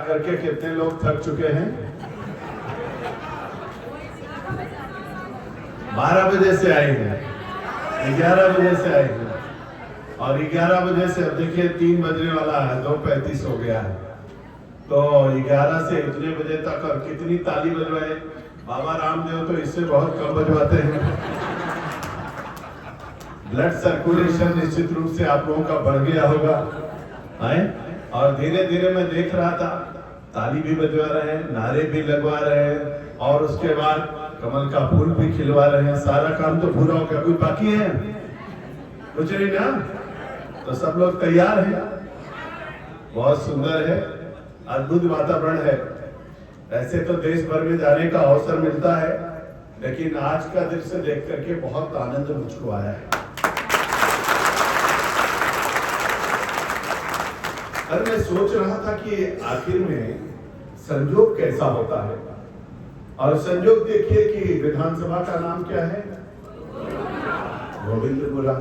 करके कितने लोग थक चुके हैं? 12 बजे से आए हैं, 11 बजे से आए हैं, और 11 बजे से अब देखिए 3 बजने वाला है, 2:35 हो गया है। तो 11 से इतने बजे तक और कितनी ताली बजवाए। बाबा रामदेव तो इससे बहुत कम बजवाते हैं। ब्लड सर्कुलेशन निश्चित रूप से आप लोगों का बढ़ गया होगा, है? और धीरे धीरे मैं देख रहा था, ताली भी बजवा रहे हैं, नारे भी लगवा रहे हैं, और उसके बाद कमल का फूल भी खिलवा रहे हैं। सारा काम तो पूरा हो गया, कुछ बाकी है? कुछ नहीं ना? तो सब लोग तैयार हैं। बहुत सुंदर है, अद्भुत वातावरण है। ऐसे तो देश भर में जाने का अवसर मिलता है, लेकिन आज का दृश्य देख करके बहुत आनंद मुझको आया है। और मैं सोच रहा था कि आखिर में संजोग कैसा होता है, और संजोग देखिए कि विधानसभा का नाम क्या है? गोविंदपुरा।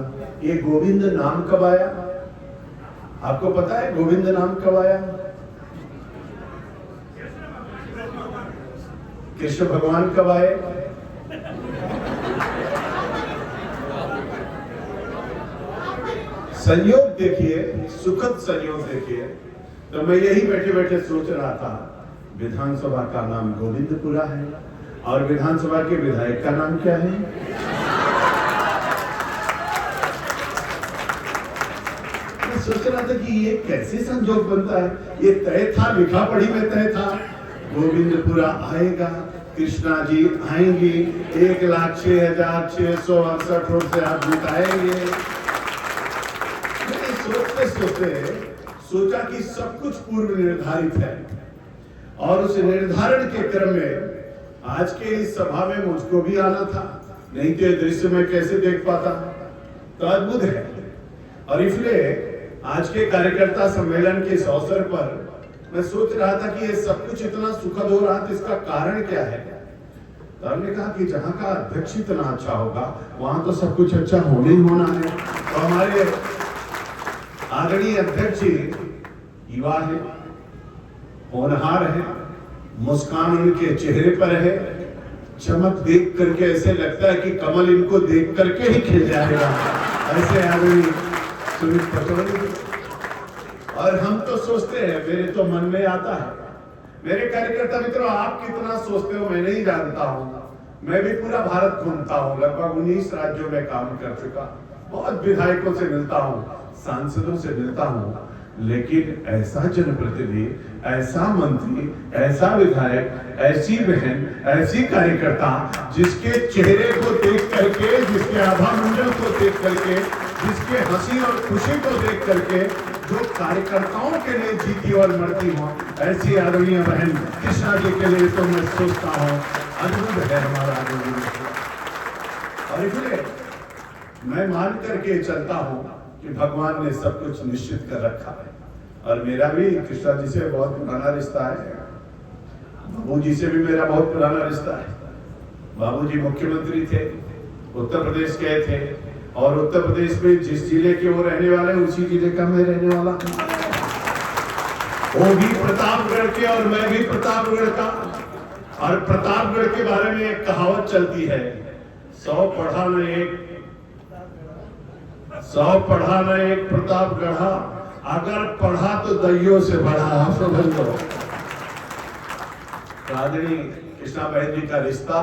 ये गोविंद नाम कब आया? आपको पता है गोविंद नाम कब आया? कृष्ण भगवान कब आए? संयोग देखिए, सुखद संयोग देखिए। तो मैं यही बैठे बैठे सोच रहा था, विधानसभा का नाम गोविंदपुरा है, और विधानसभा के विधायक का नाम क्या है? मैं सोच रहा था कि ये कैसे संजोग बनता है। ये तय था, लिखा पढ़ी में तय था, गोविंदपुरा आएगा, कृष्णा जी आएंगी, 1,06,668 वोट से आप जिताएंगे। मैंने सोचते सोचते सोचा कि सब कुछ पूर्व निर्धारित है, और उस निर्धारण के क्रम में आज के इस सभा में मुझको भी आना था, नहीं तो ये दृश्य में कैसे देख पाता। तो अद्भुत है। और इसलिए आज के कार्यकर्ता सम्मेलन के इस अवसर पर मैं सोच रहा था कि ये सब कुछ इतना सुखद हो रहा था, इसका कारण क्या है? तो हमने कहा कि जहां का अध्यक्ष इतना अच्छा होगा, वहां तो सब कुछ अच्छा होने ही होना है। तो हमारे आदरणीय अध्यक्ष जी युवा है, होनहार है, मुस्कान उनके चेहरे पर है, चमक देख करके ऐसे लगता है कि कमल इनको देख करके ही खिल जाएगा। ऐसे आदरणीय सुमित पटोले। और हम तो सोचते हैं, मेरे तो मन में आता है, मेरे कार्यकर्ता मित्रों आप कितना सोचते हो मैं नहीं जानता हूं। मैं भी पूरा भारत घूमता हूं, लगभग 19 राज्यों में काम कर चुका, बहुत विधायकों से मिलता हूं, सांसदों से मिलता हूं, लेकिन ऐसा जनप्रतिनिधि, ऐसा मंत्री, ऐसा विधायक, ऐसी बहन, ऐसी कार्यकर्ता जिसके चेहरे को देख करके, जिसके आभा मंडल को देख करके, जिसके हंसी और खुशी को देख करके जो कार्यकर्ताओं के लिए जीती और मरती हो, ऐसी आदरणीय बहन कृष्णा जी के लिए तो मैं सोचता हूँ अद्भुत है हमारा आदरणीय। और इसलिए मैं मान करके चलता हूँ कि भगवान ने सब कुछ निश्चित कर रखा है, और मेरा भी कृष्णा जी से बहुत पुराना रिश्ता है, बाबूजी से भी मेरा बहुत पुराना रिश्ता है। बाबूजी मुख्यमंत्री थे, उत्तर प्रदेश गए थे, और उत्तर प्रदेश में जिस जिले के वो रहने वाले हैं उसी जिले का मैं रहने वाला हूं। वो भी प्रतापगढ़ के और मैं भी प्रतापगढ़ का। और प्रतापगढ़ के बारे में एक कहावत चलती है, 100 पढ़ा न एक प्रतापगढ़ा, अगर पढ़ा तो दैयों से बढ़ा। समझ लो आदरणीय कृष्णा बहन जी का रिश्ता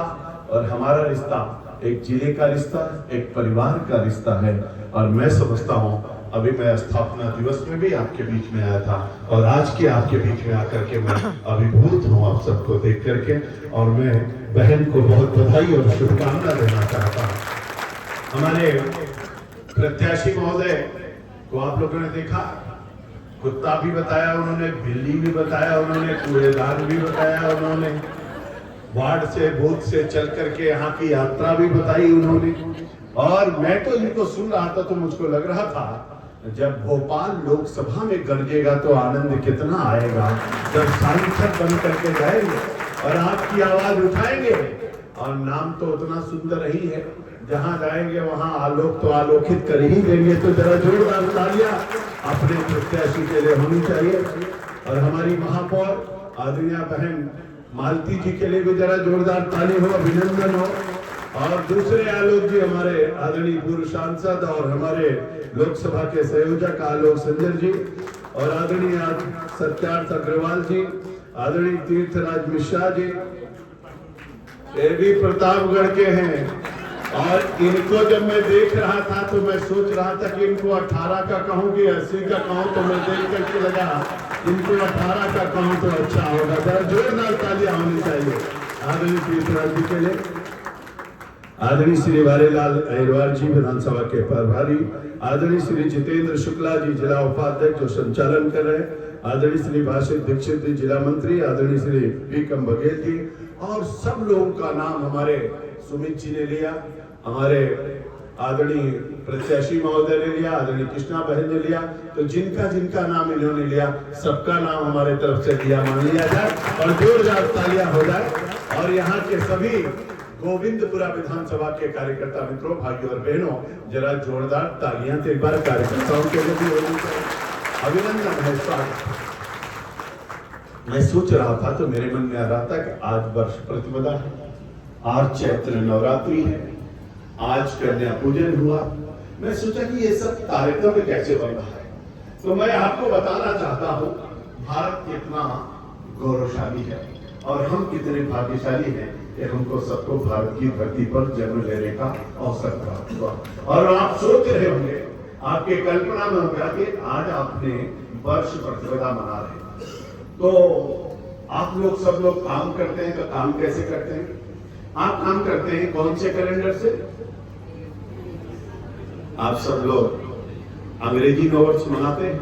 और हमारा रिश्ता एक जिले का रिश्ता, एक परिवार का रिश्ता है। और मैं समझता हूँ, अभी मैं स्थापना दिवस में भी आपके बीच में आया था, और आज के आपके बीच में आकर के मैं अभिभूत हूँ आप सबको देख करके, और मैं बहन को बहुत बधाई और शुभकामना देना चाहता हूँ। हमारे प्रत्याशी महोदय को आप लोगों ने देखा, कुत्ता भी बताया उन्होंने, बिल्ली भी बताया उन्होंने, कूड़ेदान भी बताया उन्होंने, वार्ड से बूथ से चल करके यहाँ की यात्रा भी बताई उन्होंने। और मैं तो इनको सुन रहा था तो मुझको लग रहा था, जब भोपाल लोकसभा में गरजेगा तो आनंद कितना आएगा, जब सांसद बन करके जाएंगे और आपकी आवाज उठाएंगे। और नाम तो उतना सुंदर ही है, जहां जाएंगे वहां आलोक तो आलोकित कर ही देंगे। तो जरा जोरदार तालियां अपने प्रत्याशी के लिए होनी चाहिए। और हमारी महापौर आदरणीय बहन मालती जी के लिए भी जरा जोरदार ताली हो, अभिनंदन हो। और दूसरे आलोक जी हमारे आदरणीय पूर्व सांसद और हमारे लोकसभा के संयोजक आलोक संजय जी और आदरणीय सत्यार्थ अग्रवाल जी, आदरणीय तीर्थराज मिश्रा जी, ये भी प्रतापगढ़ के हैं। और इनको जब मैं देख रहा था तो मैं सोच रहा था कि इनको 18 का कहूँ कि 80 का कहूँ, तो मैं देख करके लगा इनको 18 का कहूँ तो अच्छा होगा। जरा जोरदार तालियां होनी चाहिए आदरणीय तीर्थराज जी के लिए। आदरणीय श्री वारेलाल अहिरवार जी विधानसभा के प्रभारी, आदरणीय श्री जितेंद्र शुक्ला जी जिला उपाध्यक्ष जो संचालन कर रहे हैं, आदरणीय श्री भाषित दीक्षित जी जिला मंत्री, आदरणीय श्री पीकम बघेल जी और सब लोगों का नाम हमारे सुमित जी ने लिया, हमारे आदरणीय प्रत्याशी महोदय ने लिया, आदरणीय कृष्णा बहन ने लिया। तो जिनका जिनका नाम इन्होंने लिया सबका नाम हमारे तरफ से लिया मान लिया जाए और जोरदार तालियां हो जाए। और यहाँ के सभी गोविंदपुरा विधानसभा के कार्यकर्ता मित्रों, भाइयों और बहनों, जरा जोरदार तालियां तो एक बार कार्यकर्ताओं के लिए भी होनी चाहिए। अभिनंदन है, स्वागत। मैं सोच रहा था तो मेरे मन में आ रहा था कि आज वर्ष प्रतिपदा है, आज चैत्र नवरात्रि है, आज कन्या पूजन हुआ। मैं सोचा कि ये सब कार्यक्रम कैसे बन रहा है, तो मैं आपको बताना चाहता हूँ भारत कितना गौरवशाली है और हम कितने भाग्यशाली हैं कि हमको सबको भारत की धरती पर जन्म लेने का अवसर प्राप्त हुआ। और आप सोच रहे होंगे, आपके कल्पना में होगा कि आज आपने वर्ष प्रतिपदा मना रहे हैं, तो आप लोग सब लोग काम करते हैं। तो काम कैसे करते हैं? आप काम करते हैं कौन से कैलेंडर से? आप सब लोग अंग्रेजी नववर्ष मनाते हैं।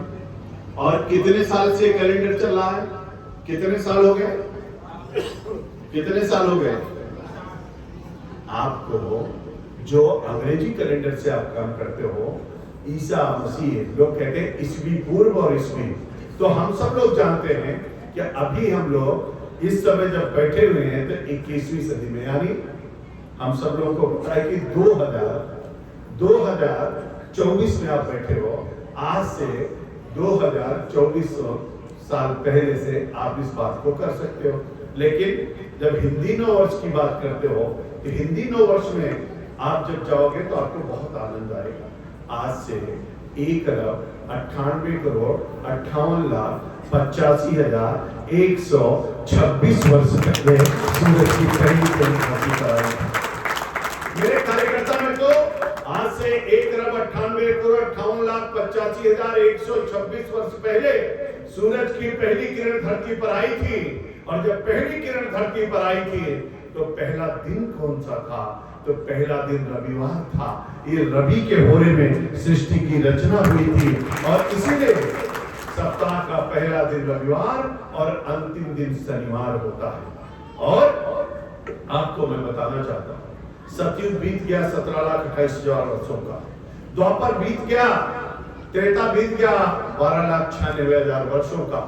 और कितने साल से कैलेंडर चल रहा है? कितने साल हो गए? कितने साल हो गए? आपको जो अंग्रेजी कैलेंडर से आप काम करते हो, ईसा मसीह लोग कहते हैं ईसवी पूर्व और ईसवी, तो हम सब लोग जानते हैं कि अभी हम लोग इस समय जब बैठे हुए हैं तो 21वीं सदी में, यानी हम सब लोगों को पता है कि 2024 में आप बैठे हो। आज से 2024 साल पहले से आप इस बात को कर सकते हो। लेकिन जब हिंदी नव वर्ष की बात करते हो तो हिंदी नव वर्ष में आप जब जाओगे तो आपको बहुत आनंद आएगा। आज से 1,98,58,85,126 वर्ष पहले सूरज की पहली घाटी पर आई। मेरे कार्यकर्ता में तो आज से 1,98,58,85,126 वर्ष पहले सूरज की पहली किरण धरती पर आई थी। और जब पहली किरण धरती पर आई थी तो पहला दिन कौन सा था? तो पहला दिन रविवार था। ये रवि के होरे में सृष्टि की रचना हुई थी और इसीलिए सप्ताह का पहला दिन रविवार और अंतिम दिन शनिवार होता है। और आपको मैं बताना चाहता हूँ, सतयुग बीत गया 17,28,000 वर्षों का, द्वापर बीत गया, त्रेता बीत गया 12,96,000 वर्षों का,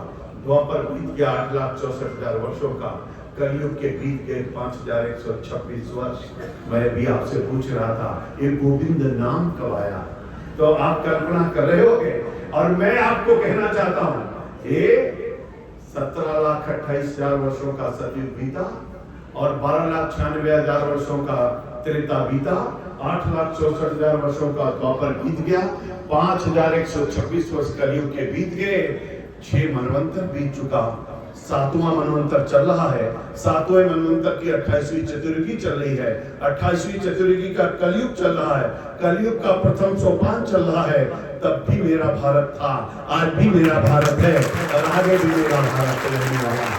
द्वापर बीत गया 8,64,000 वर्षों का, कलयुग के बीत गए 5,126 वर्ष। मैं भी आपसे पूछ रहा था ये गोविंद नाम कब आया? तो आप कल्पना कर रहे होंगे। और मैं आपको कहना चाहता हूं, ये 17,28,000 वर्षों का सतयुग बीता और 12,96,000 वर्षों का त्रेता बीता, 8,64,000 वर्षों का द्वापर बीत गया, 5,126 वर्ष कलयुग के बीत गए, 6 मनवंतर बीत चुका, 7वां मनवंतर चल रहा है। 7वें मनवंतर की 28वीं चतुर्युगी चल रही है। 28वीं चतुर्युगी का कलयुग चल रहा है। कलयुग का प्रथम सोपान चल रहा है। तब भी मेरा भारत था, आज भी मेरा भारत है और आगे भी मेरा भारत रहने वाला है।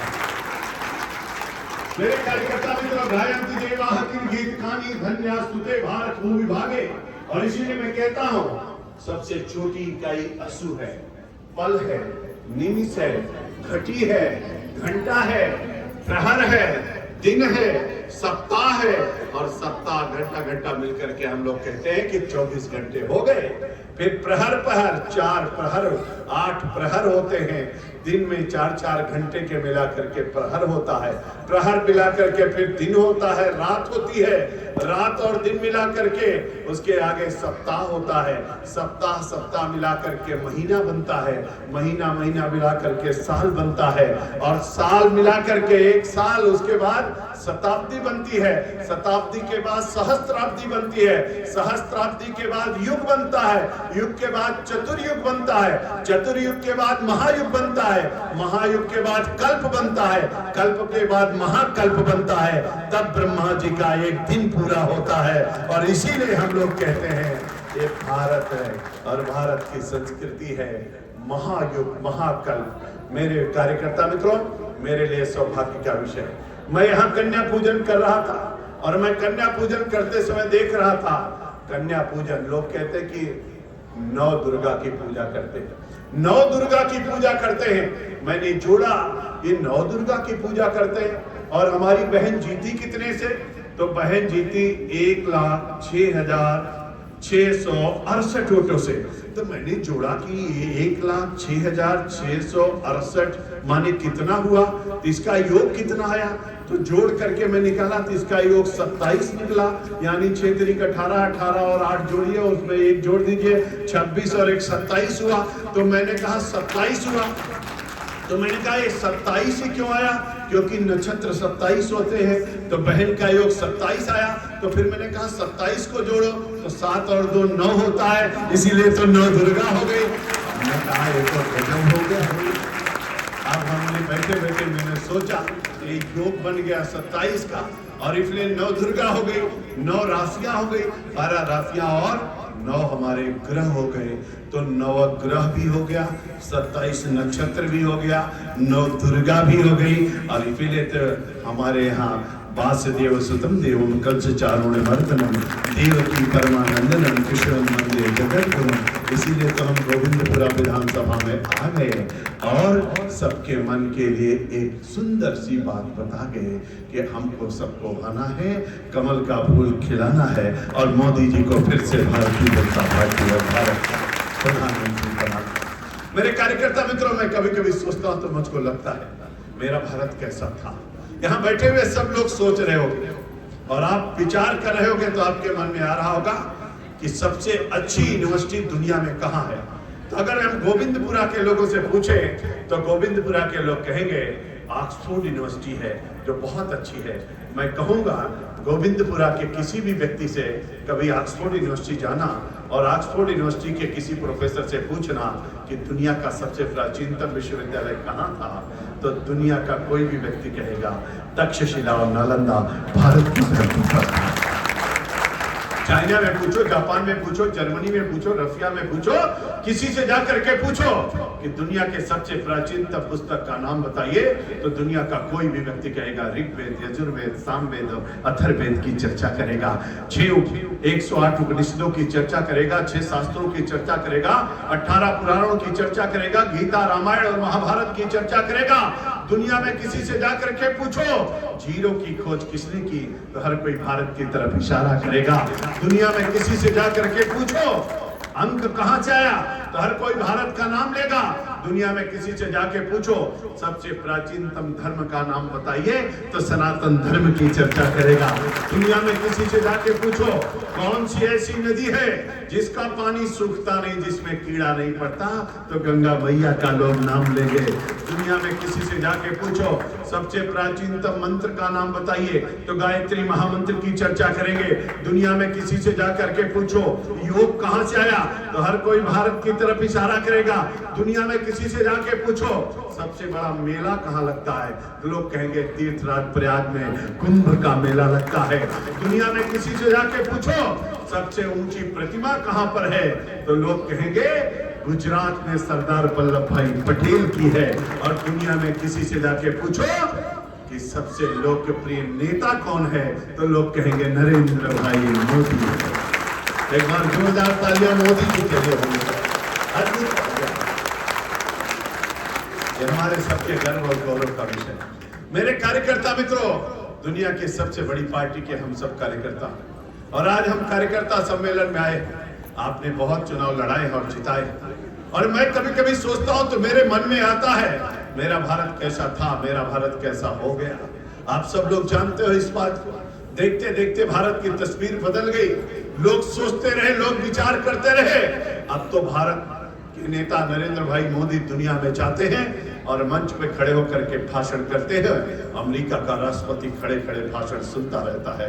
मेरे कार्यकर्ता मित्रों, गायन्ति देवाः किं गीत कानि धन्यास्तुते भारत भूमि भागे। और इसीलिए मैं कहता हूँ सबसे छोटी इकाई असु है, पल है, निमिष है, घटी है, घंटा है, प्रहर है, दिन है, सप्ताह है। और सप्ताह घंटा घंटा मिलकर के हम लोग कहते हैं कि 24 घंटे हो गए। फिर प्रहर प्रहर 4 प्रहर 8 प्रहर होते हैं, दिन में 4-4 घंटे के मिला करके प्रहर होता है, प्रहर मिला करके फिर दिन होता है, रात होती है, रात और दिन मिला करके उसके आगे सप्ताह होता है, सप्ताह सप्ताह मिला करके महीना बनता है, महीना महीना मिला करके साल बनता है, और साल मिला करके 1 साल, उसके बाद शताब्दी बनती है, शताब्दी के बाद सहस्त्राब्दी बनती है, सहस्त्राब्दी के बाद युग बनता है, युग के बाद चतुर्युग बनता है, चतुर्युग के बाद महायुग बनता है, महायुग के बाद कल्प बनता है, कल्प के बाद महाकल्प बनता है, तब ब्रह्मा जी का एक दिन पूरा होता है। और इसीलिए हम लोग कहते हैं ये भारत है और भारत की संस्कृति है महायुग महाकल्प। मेरे कार्यकर्ता मित्रों, मेरे लिए सौभाग्य का विषय है, मैं यहाँ कन्या पूजन कर रहा था और मैं कन्या पूजन करते समय देख रहा था, कन्या पूजन लोग कहते हैं कि 9 दुर्गा की पूजा करते हैं, 9 दुर्गा की पूजा करते हैं। मैंने जोड़ा ये 9 दुर्गा की पूजा करते हैं, और हमारी बहन जीती कितने से? तो बहन जीती 1,06,668 वोटों से। तो मैंने जोड़ा कि ये 1,06,668 माने कितना हुआ, तो इसका योग कितना आया? तो जोड़ करके मैं निकाला तो इसका योग 27 निकला, यानी 6 तिरिक 18, 18 और 8 जोड़िए, उसमें 1 जोड़ दीजिए, 26 और 1 27 हुआ। तो मैंने कहा 27 हुआ, तो मैंने कहा ये 27 ही क्यों आया? क्योंकि नक्षत्र 27 होते हैं, तो बहन का योग 27 आया। तो फिर मैंने कहा 27 को जोड़ो तो 7 और 2 9 होता है, इसीलिए तो 9 दुर्गा हो गई। मैंने कहा ये तो गजब हो गया। अब हमने बैठे बैठे मैंने सोचा एक योग बन गया 27 का, और इसलिए 9 दुर्गा हो गई, 9 राशियां हो गई, 12 राशियां और 9 हमारे ग्रह हो गए, तो 9 ग्रह भी हो गया, 27 नक्षत्र भी हो गया, 9 दुर्गा भी हो गई। और इसीलिए तो हमारे यहाँ वासुदेव सुतम देवम कलश चारुण मर्दनम देवकी परमानंदनम कृष्णम वंदे जगद्गुरुम। इसीलिए तो हम गोविंदपुरा विधानसभा में आ गए और सबके मन के लिए एक सुंदर सी बात बता गए कि हमको सबको आना है, कमल का फूल खिलाना है, और मोदी जी को फिर से भारतीय जनता पार्टी और भारत प्रधानमंत्री बनाना। मेरे कार्यकर्ता मित्रों, मैं कभी कभी सोचता हूँ तो मुझको लगता है मेरा भारत कैसा था। यहाँ बैठे हुए सब लोग सोच रहे होंगे और आप विचार कर रहे होंगे, तो आपके मन में आ रहा होगा कि सबसे अच्छी यूनिवर्सिटी दुनिया में कहाँ है। तो अगर हम गोविंदपुरा के लोगों से पूछे तो गोविंदपुरा के लोग कहेंगे ऑक्सफोर्ड यूनिवर्सिटी है जो बहुत अच्छी है। मैं कहूँगा गोविंदपुरा के किसी भी व्यक्ति से कभी ऑक्सफोर्ड यूनिवर्सिटी जाना और ऑक्सफोर्ड यूनिवर्सिटी के किसी प्रोफेसर से पूछना कि दुनिया का सबसे प्राचीनतम विश्वविद्यालय कहाँ था, तो दुनिया का कोई भी व्यक्ति कहेगा तक्षशिला और नालंदा भारत की धरती पर। चाइना में पूछो, जापान में पूछो, जर्मनी में पूछो, रशिया में पूछो, किसी से जाकर के पूछो कि दुनिया के सबसे प्राचीनतम पुस्तक का नाम बताइए, तो दुनिया का कोई भी व्यक्ति कहेगा ऋग्वेद, यजुर्वेद, सामवेद, अथर्ववेद की चर्चा करेगा, 108 उपनिषदों की चर्चा करेगा, 6 शास्त्रों की चर्चा करेगा, 18 पुराणों की चर्चा करेगा, गीता, रामायण और महाभारत की चर्चा करेगा। दुनिया में किसी से जाकर के पूछो जीरो की खोज किसने की, तो हर कोई भारत की तरफ इशारा करेगा। दुनिया में किसी से जाकर के पूछो अंक कहां से आया, तो हर कोई भारत का नाम लेगा। दुनिया में किसी से जाके पूछो सबसे प्राचीनतम धर्म का नाम बताइए, तो सनातन धर्म की चर्चा करेगा। दुनिया में किसी से जाके पूछो कौन सी ऐसी नदी है जिसका पानी सूखता नहीं, जिसमें कीड़ा नहीं पड़ता, तो गंगा मैया का लोग नाम लेंगे। दुनिया में किसी से जाके पूछो सबसे प्राचीनतम मंत्र का नाम बताइए, तो गायत्री महामंत्र की चर्चा करेंगे। दुनिया में किसी से जाकर के पूछो योग कहां से आया, तो हर कोई भारत की तरफ इशारा करेगा। दुनिया में किसी से जाके पूछो सबसे बड़ा मेला कहाँ लगता है, तो लोग कहेंगे तीर्थराज प्रयाग में कुंभ का मेला लगता है। दुनिया में किसी से जाके पूछो सबसे ऊंची प्रतिमा कहाँ पर है, तो लोग कहेंगे गुजरात में सरदार वल्लभ भाई पटेल की है। और दुनिया में किसी से जाके पूछो कि सबसे लोकप्रिय नेता कौन है, तो लोग कहेंगे नरेंद्र भाई मोदी। एक बार जोरदार तालियां मोदी जी के लिए होंगे। ये हमारे सबके गर्व और गौरव का विषय। मेरे कार्यकर्ता मित्रों, दुनिया की सबसे बड़ी पार्टी के हम सब कार्यकर्ता, और आज हम कार्यकर्ता सम्मेलन में आए। आपने बहुत चुनाव लड़ाए और जिताए, और मैं कभी कभी सोचता हूं तो मेरे मन में आता है मेरा भारत कैसा था, मेरा भारत कैसा हो गया। आप सब लोग जानते हो इस बात को। देखते देखते भारत की तस्वीर बदल गई। लोग सोचते रहे, लोग विचार करते रहे। अब तो भारत के नेता नरेंद्र भाई मोदी दुनिया में जाते हैं और मंच पे खड़े होकर के भाषण करते हैं। अमेरिका का राष्ट्रपति खड़े खड़े भाषण सुनता रहता है,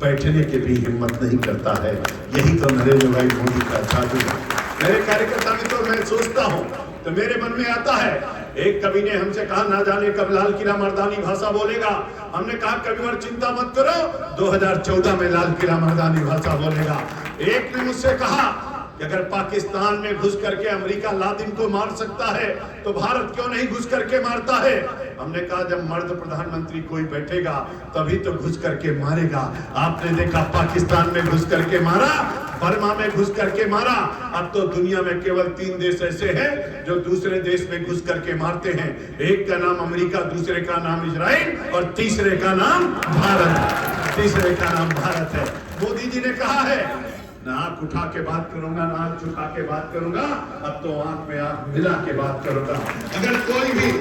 बैठने की भी हिम्मत नहीं करता है। यही तो नरेंद्र भाई मोदी का जादू है। मेरे कार्यकर्ता में तो मैं सोचता हूँ तो मेरे मन में आता है, एक कवि ने हमसे कहा ना जाने कब लाल किला मर्दानी भाषा बोलेगा। हमने कहा कविवर चिंता मत करो, 2014 में लाल किला मर्दानी भाषा बोलेगा। एक ने मुझसे कहा कि अगर पाकिस्तान में घुस करके अमेरिका लादिन को मार सकता है तो भारत क्यों नहीं घुस करके मारता है। हमने कहा जब मर्द प्रधानमंत्री कोई बैठेगा तभी तो घुस करके मारेगा। आपने देखा पाकिस्तान में घुस करके मारा, बर्मा में घुस करके मारा। अब तो दुनिया में केवल 3 देश ऐसे हैं जो दूसरे देश में घुस करके मारते हैं। एक का नाम अमेरिका, दूसरे का नाम इजराइल और तीसरे का नाम भारत। तीसरे का नाम भारत है। मोदी जी ने कहा है ना आंख उठा के बात करूंगा, ना आंख झुका के बात करूंगा, अब तो आंख में आंख मिला के बात करूंगा। अगर कोई भी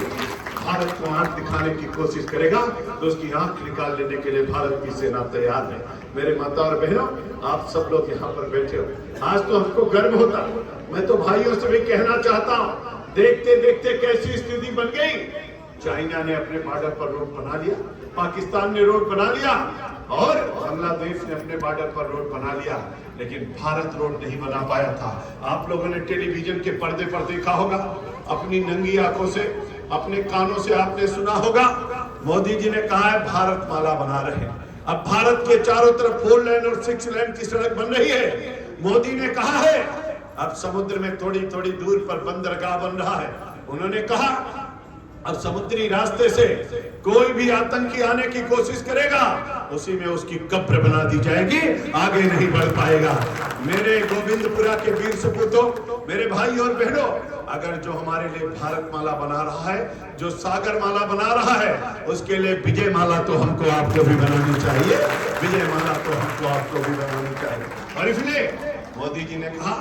भारत को आंख दिखाने की कोशिश करेगा तो उसकी आंख निकाल लेने के लिए भारत की सेना तैयार है। मेरे माता और बहनों, आप सब लोग यहाँ पर बैठे हो, आज तो हमको गर्व होता। मैं तो भाइयों से भी कहना चाहता हूँ, देखते देखते कैसी स्थिति बन गई। चाइना ने अपने बॉर्डर पर रोड बना लिया, पाकिस्तान ने रोड बना लिया और बांग्लादेश ने अपने बॉर्डर पर रोड बना लिया, लेकिन भारत रोड नहीं बना पाया था। आप लोगों ने टेलीविजन के पर्दे पर देखा होगा, अपनी नंगी आंखों से, अपने कानों से आपने सुना होगा, मोदी जी ने कहा है भारत माला बना रहे हैं। अब भारत के चारों तरफ 4 लेन और 6 लेन की सड़क बन रही है। मोदी ने कहा है अब समुद्र में थोड़ी थोड़ी दूर पर बंदरगाह बन रहा है। उन्होंने कहा अब समुद्री रास्ते से कोई भी आतंकी आने की कोशिश करेगा उसी में उसकी कब्र बना दी जाएगी, आगे नहीं बढ़ पाएगा। मेरे गोविंदपुरा के वीर सपूतों, मेरे भाई और बहनों, अगर जो हमारे लिए भारत माला बना रहा है, जो सागर माला बना रहा है, उसके लिए विजय माला तो हमको आपको भी बनानी चाहिए। विजय माला तो हमको आपको भी बनानी चाहिए। और इसलिए मोदी जी ने कहा,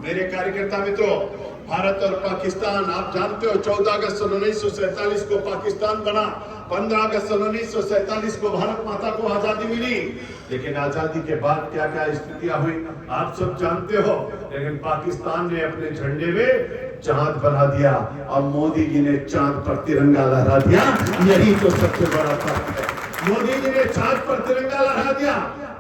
मेरे कार्यकर्ता मित्रों, भारत और पाकिस्तान आप जानते हो 14 अगस्त 1947 को पाकिस्तान बना, 15 अगस्त 1947 को भारत माता को आजादी मिली। लेकिन आजादी के बाद क्या क्या स्थितियां हुई आप सब जानते हो। लेकिन पाकिस्तान ने अपने झंडे में चांद बना दिया और मोदी जी ने चांद पर तिरंगा लहरा दिया। यही तो सबसे बड़ा फर्क है। मोदी जी ने चांद पर तिरंगा लहरा दिया।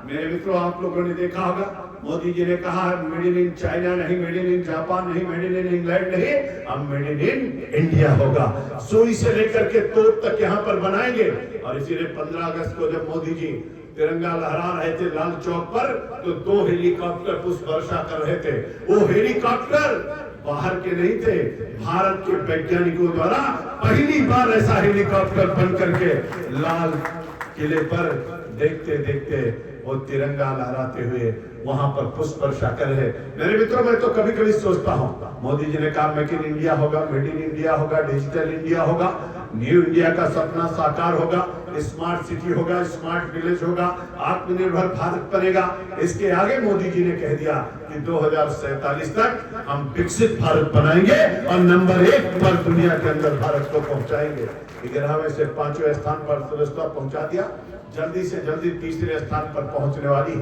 मेरे मित्रों, आप लोगों ने देखा होगा, मोदी जी ने कहा मेड इन चाइना नहीं, मेड इन जापान नहीं, मेड इन इंग्लैंड नहीं, अब मेड इन इंडिया होगा। सुई से लेकर के तोप तक यहाँ पर बनाएंगे। और इसीलिए 15 अगस्त को जब मोदी जी तिरंगा लहरा रहे थे लाल चौक पर, तो 2 हेलीकॉप्टर पुष्प वर्षा कर रहे थे। वो हेलीकॉप्टर बाहर के नहीं थे, भारत के वैज्ञानिकों द्वारा पहली बार ऐसा हेलीकॉप्टर बन करके लाल किले पर देखते देखते वो तिरंगा लहराते हुए वहां पर पुष्प वर्षा कर रहे। मेरे मित्रों, मैं तो कभी कभी सोचता हूँ, मोदी जी ने कहा मेक इन इंडिया होगा, मेड इन इंडिया होगा, डिजिटल इंडिया होगा, न्यू इंडिया का सपना साकार होगा, स्मार्ट सिटी होगा, स्मार्ट विलेज होगा, आत्मनिर्भर भारत बनेगा। इसके आगे मोदी जी ने कह दिया कि 2047 तक हम विकसित भारत बनाएंगे और नंबर 1 पर दुनिया के अंदर भारत को पहुंचाएंगे। 11वें से 5वें स्थान पर अर्थव्यवस्था पहुंचा दिया, जल्दी से जल्दी 3रे स्थान पर पहुंचने वाली।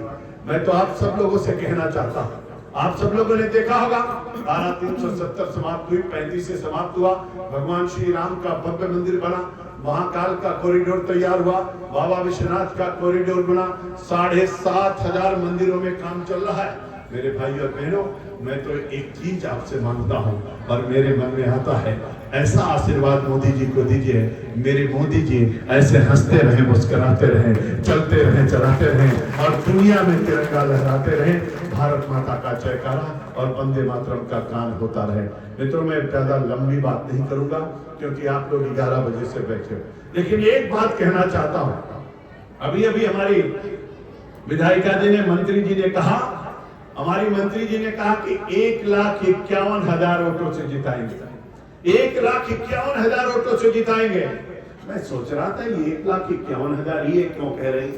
मैं तो आप सब लोगों से कहना चाहता हूँ, आप सब लोगों ने देखा होगा 12/370 समाप्त हुई, 35 से समाप्त हुआ। भगवान श्री राम का भव्य मंदिर बना, महाकाल का कॉरिडोर तैयार हुआ, बाबा विश्वनाथ का कॉरिडोर बना, 7,500 मंदिरों में काम चल रहा है। मेरे भाई और बहनों, मैं तो एक चीज आपसे मांगता हूँ और मेरे मन में आता है, ऐसा आशीर्वाद मोदी जी को दीजिए। मेरे मोदी जी ऐसे हंसते रहे, मुस्कुराते रहे, चलते रहे, चलाते रहे और दुनिया में तिरंगा लहराते रहे, भारत माता का जयकारा और वंदे मातरम का गान होता रहे। मित्रों, मैं ज्यादा लंबी बात नहीं करूंगा क्योंकि आप लोग 11 बजे से बैठे हो, लेकिन एक बात कहना चाहता हूँ। अभी अभी हमारी विधायिका जी ने, मंत्री जी ने कहा, हमारी मंत्री जी ने कहा कि 1,51,000 वोटों से जिताएंगे, 1,51,000 वोटों से जिताएंगे। मैं सोच रहा था ये 1,51,000 ये क्यों कह रही,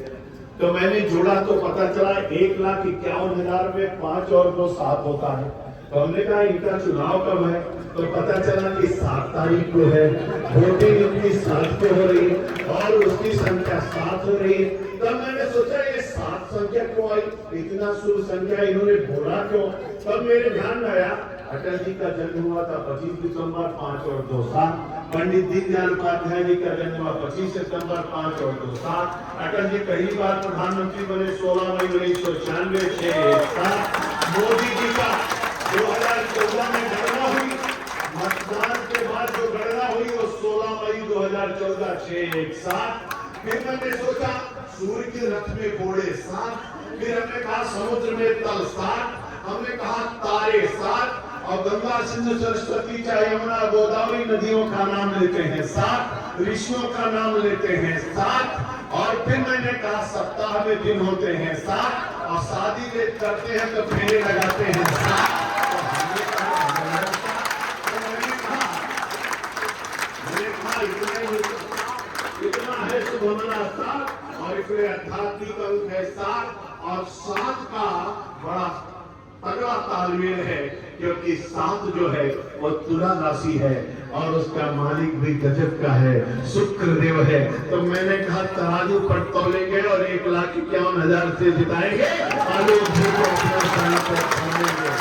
तो मैंने जोड़ा तो पता चला 1,51,000 में 5 और 2 7 होता है। तो हमने कहा इनका चुनाव कब है? तो पता चला कि 7 तारीख को है। वोटिंग इनकी 7 को हो रही है और उसकी संख्या 7 हो रही है। तब मैंने सोचा ये 7 संख्या क्यों आई, इतना शुभ संख्या इन्होंने बोला क्यों? तब मेरे ध्यान में आया अटल जी का जन्म हुआ था 25 दिसंबर 5 और 2 7। पंडित दीनदयाल उपाध्याय जी का जन्म हुआ 25 सितंबर 5 और 2 7। अटल जी पहली बार प्रधानमंत्री बने 16 मई 1996 6 7। मोदी जी का 2014 में गणना हुई, मतदान के बाद जो गणना हुई वो 16 मई 2014 6 7। फिर मैंने सोचा सूर्य के रथ में घोड़े 7। फिर हमने कहा समुद्र में तल 7। हमने कहा तारे 7 और गंगा सिंधु सरस्वती चाहे यमुना गोदावरी नदियों का नाम लेते हैं 7, ऋषियों का नाम लेते हैं 7। और फिर मैंने कहा सप्ताह में दिन होते हैं 7 और शादी करते हैं तो फेरे लगाते हैं 7। इतना है शुभमना 7 और इसमें आध्यात्मिक अंक है 7 और 7 का बड़ा तगड़ा तालमेल है क्योंकि 7 जो है वो तुला राशि है और उसका मालिक भी गजब का है, शुक्र देव है। तो मैंने कहा तराजू पर तोलेंगे और 1,51,000 से जिताएंगे और लोग को अपने स्थान पर खाएंगे।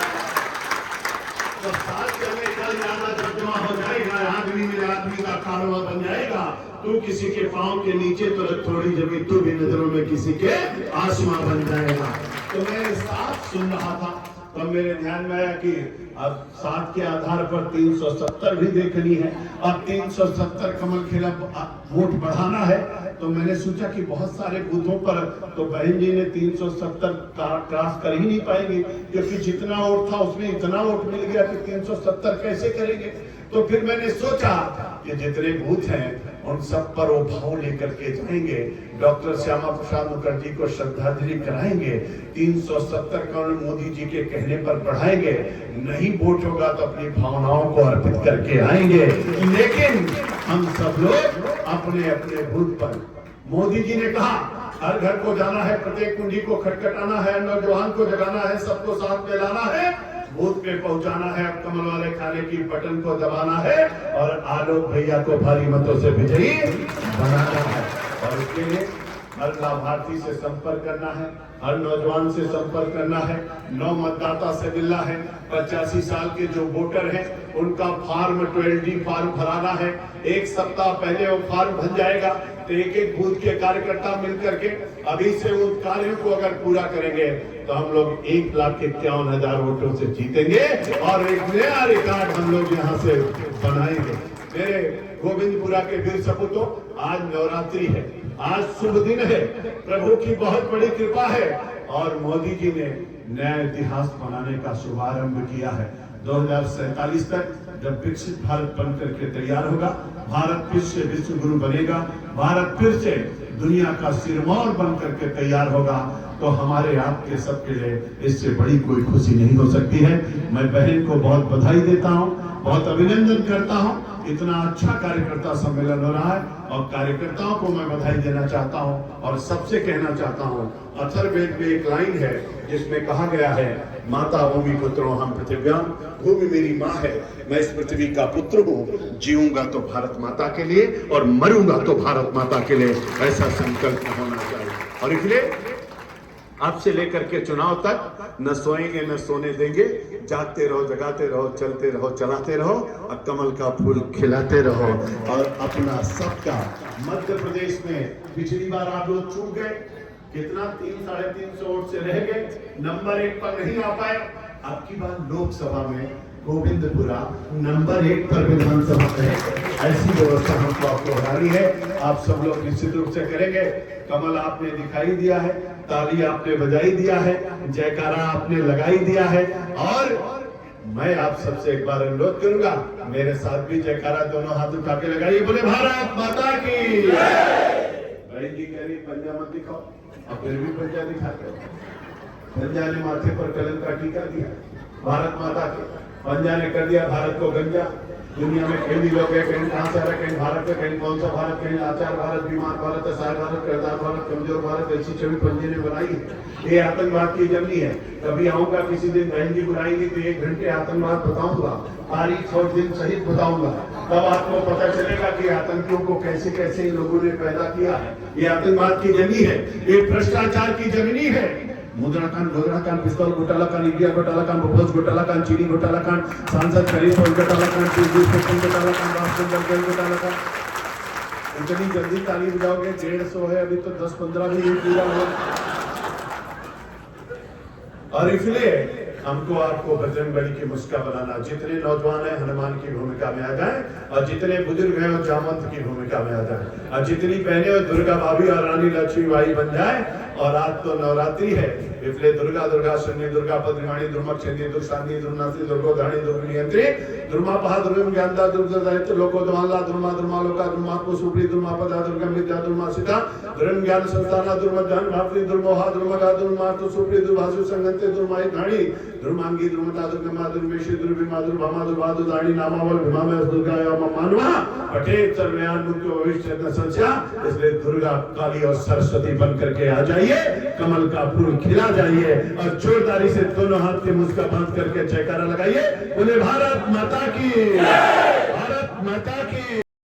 तो 7 जगह कल जाना जब जमा हो जाएगा, आदमी मेरे आदमी का कारोबार बन जाएगा। तू किसी के पांव के नीचे तो थोड़ी जमीन, तू भी नजरों में किसी के आसमां बन जाएगा। तो मैं 7 सुन रहा था तब मेरे ध्यान में आया कि अब 7 के आधार पर 370 भी देखनी है। अब 370 कमल खेला वोट बढ़ाना है। तो मैंने सोचा कि बहुत सारे बूथों पर तो बहन जी ने 370 क्रॉस कर ही नहीं पाएंगे क्योंकि जितना वोट था उसमें इतना वोट मिल गया कि 370 कैसे करेंगे। तो फिर मैंने सोचा कि जितने बूथ हैं उन सब पर वो भाव लेकर के जाएंगे, डॉक्टर श्यामा प्रसाद मुखर्जी को श्रद्धांजलि कराएंगे, 370 करोड़ मोदी जी के कहने पर बढ़ाएंगे। नहीं वोट होगा तो अपनी भावनाओं को अर्पित करके आएंगे, लेकिन हम सब लोग अपने अपने बूथ पर। मोदी जी ने कहा हर घर को जाना है, प्रत्येक कुंजी को खटखटाना है, नौजवान को जगाना है, सबको साथ में लाना है, बूथ पे पहुंचाना है, कमल वाले खाने की बटन को दबाना है और आलोक भैया को भारी मतों से विजयी बनाना है। और इसके लिए हर लाभार्थी से संपर्क करना है, हर नौजवान से संपर्क करना है, 9 मतदाता से मिलना है, 85 साल के जो वोटर हैं उनका फॉर्म 12D फॉर्म भराना है। एक सप्ताह पहले वो फॉर्म भर जाएगा तो एक एक बूथ के कार्यकर्ता मिलकर के अभी से उन कार्यों को अगर पूरा करेंगे तो हम लोग 1,51,000 वोटों से जीतेंगे और एक नया रिकॉर्ड हम लोग यहाँ से बनाएंगे। मेरे गोविंदपुरा के वीर सपूतों, आज नवरात्रि है, आज शुभ दिन है, प्रभु की बहुत बड़ी कृपा है और मोदी जी ने नया इतिहास बनाने का शुभारंभ किया है। 2047 तक जब विकसित भारत बन करके तैयार होगा, भारत फिर से विश्व गुरु बनेगा, भारत फिर से दुनिया का सिरमौर बन करके तैयार होगा, तो हमारे आपके सबके लिए इससे बड़ी कोई खुशी नहीं हो सकती है। मैं बहन को बहुत बधाई देता हूँ, बहुत अभिनंदन करता हूँ। इतना अच्छा कार्यकर्ता सम्मेलन हो रहा है और कार्यकर्ताओं को मैं बधाई देना चाहता हूँ और सबसे कहना चाहता हूँ, अथर्ववेद में एक लाइन है जिसमें कहा गया है, माता भूमि पुत्रों हम पृथिव्याम, भूमि मेरी माँ है, मैं इस पृथ्वी का पुत्र हूँ, जीऊंगा तो भारत माता के लिए और मरूंगा तो भारत माता के लिए, ऐसा संकल्प होना चाहिए। और इसलिए अब से लेकर के चुनाव तक न सोएंगे न सोने देंगे, जागते रहो, जगाते रहो, चलते रहो, चलाते रहो और कमल का फूल खिलाते रहो। और अपना सबका मध्य प्रदेश में पिछली बार आप लोग चूक गए, कितना 300-350 वोट से रह गए, नंबर 1 पर नहीं आ पाए। अब की बार लोकसभा में गोविंदपुरा नंबर 1 पर विधानसभा है, ऐसी व्यवस्था हमको आपको बनानी है। आप सब लोग निश्चित रूप से करेंगे। कमल आपने दिखाई दिया है, ताली आपने बजाई दिया है, जयकारा आपने लगाई दिया है और मैं आप सबसे एक बार अनुरोध करूंगा, मेरे साथ भी जयकारा दोनों हाथ उठा के लगाइए, बोले भारत माता की। बहन जी कह रही पंजा मत दिखाओ, अब फिर भी पंजा दिखाते हो। पंजा ने माथे पर कलम का टीका दिया भारत माता के, पंजा ने कर दिया भारत को गंजा। दुनिया में कई लोग हैं, कहीं कहां से आ रहे, कहीं भारत है, कहीं कौन सा भारत, कहीं लाचार भारत, बीमार भारत, असहाय भारत, किरदार भारत, कमजोर भारत, ऐसी छवि पंजे ने बनाई है। ये आतंकवाद की जर्नी है। कभी आऊंगा किसी दिन, बहन जी बुलाएंगे तो 1 घंटे आतंकवाद बताऊंगा, तारीख और दिन सहित बताऊंगा। तब आपको पता चलेगा कि आतंकियों को कैसे कैसे इन लोगों ने पैदा किया है। ये आतंकवाद की जर्नी है, ये भ्रष्टाचार की जर्नी है। मुद्राकांड, घोटालाकांड, पिस्तौल घोटालाकांड, इंडिया घोटालाकांड, बोफोर्स घोटालाकांड, चीनी घोटालाकांड, सांसद खरीद घोटालाकांड, घोटालाकांड, राष्ट्रपति घोटालाकांड। इतनी जल्दी ताली बजाओगे? 150 है, अभी तो 10-15 भी नहीं पूरा हुआ। और इसलिए हमको आपको बजरंगबली की मुस्का बनाना। जितने नौजवान हैं हनुमान की भूमिका में आ जाएं, और जितने बुजुर्ग हैं वो जामवंत की भूमिका में आ जाएं, और जितनी बहनें और दुर्गा भाभी और रानी लक्ष्मीबाई बन जाए। और आज तो नवरात्रि है, इसलिए दुर्गा दुर्गा शनि दुर्गा पद्रिवाणी दुर्मक चंडी दुर्शानी दुर्नासी दुर्गोधानी दुर्गनियंत्री दुर्मा पहा दुर्गम ज्ञानदा दुर्गदायित्व लोकोदमाला दुर्मा दुर्मा लोका दुर्मा को सुप्री दुर्मा पदा दुर्गम विद्या दुर्मा सीता दुर्म ज्ञान संस्थाना दुर्मध्यान भावती दुर्मोहा दुर्मगा दुर्मा तो सुप्री दुर्भासु संगते दुर्माई धाणी दुर्मांगी दुर्मता दुर्गमा दुर्मेशी दुर्भिमा दुर्भामा दुर्भादु दाणी नामावल भीमा में दुर्गा या मानवा पठे सर्वयान मुक्त भविष्य न संस्या। इसलिए दुर्गा काली और सरस्वती बन करके आ जाइए, कमल का फूल खिला जाइए, और जोरदारी से दोनों हाथ के मुस्का बांध करके जयकारा लगाइए। बोले भारत माता की, भारत माता